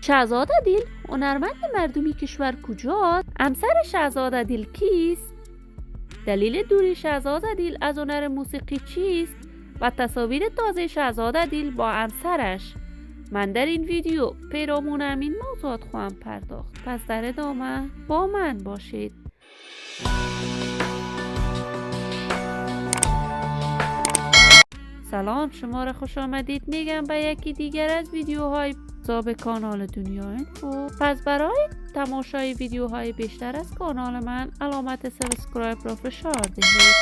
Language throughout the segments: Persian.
شهزاده دیل هنرمند مردمی کشور کجاست؟ همسر شهزاده دیل کیست؟ دلیل دوری شهزاده دیل از هنر موسیقی چیست؟ و تصاویر تازه شهزاده دیل با همسرش. من در این ویدیو پیرامون همین موضوعات خواهم پرداخت، پس در ادامه با من باشید. سلام، شما را خوش آمدید میگم به یکی دیگر از ویدیوهای به کانال دنیا اینفو. پس برای تماشای ویدیوهای بیشتر از کانال من علامت سابسکرایب را فشار دهید.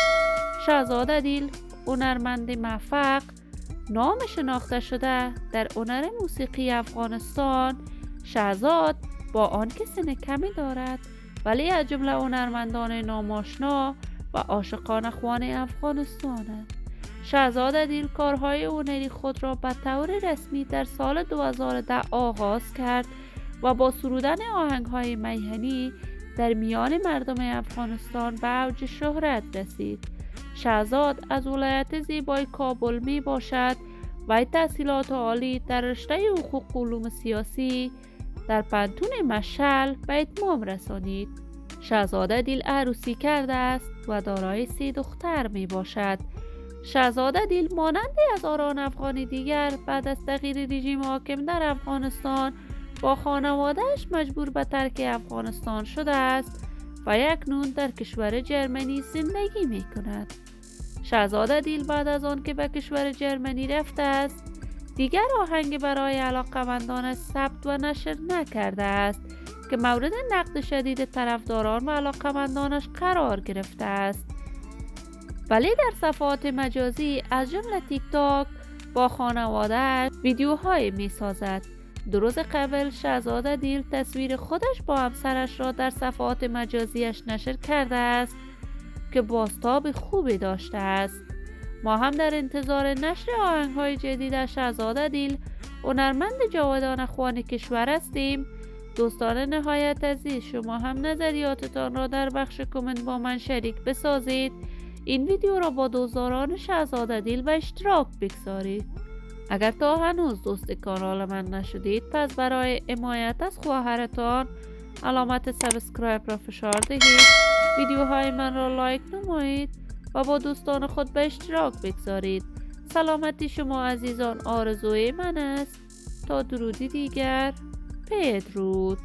شهزاده دیل هنرمند موفق، نام شناخته شده در هنر موسیقی افغانستان. شهزاد با آنکه سن کمی دارد ولی از جمله هنرمندان ناماشنا و عاشقان خوان افغانستان است. شهزاده دیل کارهای هنری خود را به طور رسمی در سال 2010 آغاز کرد و با سرودن آهنگ‌های میهنی در میان مردم افغانستان به اوج شهرت رسید. شهزاد از ولایت زیبای کابل می باشد و تحصیلات عالی در رشته حقوق و علوم سیاسی در پانتون مشعل به اتمام رسانید. شهزاده دیل عروسی کرده است و دارای 3 دختر می باشد. شهزاده دیل مانند هزاران افغانی دیگر بعد از تغییر رژیم حاکم در افغانستان با خانواده‌اش مجبور به ترک افغانستان شده است و اکنون در کشور جرمنی زندگی می کند. شهزاده دیل بعد از آن که به کشور جرمنی رفته است دیگر آهنگ برای علاقه‌مندانش ثبت و نشر نکرده است که مورد نقد شدید طرفداران و علاقه‌مندانش قرار گرفته است. ولی در صفحات مجازی از جمله تیک تاک با خانواده‌اش ویدیوهای می سازد. 2 روز قبل شهزاده دیل تصویر خودش با همسرش را در صفحات مجازیش نشر کرده است که بازتاب خوبی داشته است. ما هم در انتظار نشر آهنگ‌های جدید شهزاده دیل هنرمند جاودان خوان کشور هستیم. دوستان نهایت عزیز، شما هم نظریاتتان را در بخش کامنت با من شریک بسازید. این ویدیو را با دوستداران شهزاده دیل به اشتراک بگذارید. اگر تا هنوز دوست کانال من نشدید پس برای حمایت از خواهرتان علامت سابسکرایب را فشار دهید، ویدیوهای من را لایک نمایید و با دوستان خود به اشتراک بگذارید. سلامتی شما عزیزان آرزوی من است. تا درودی دیگر، بدرود.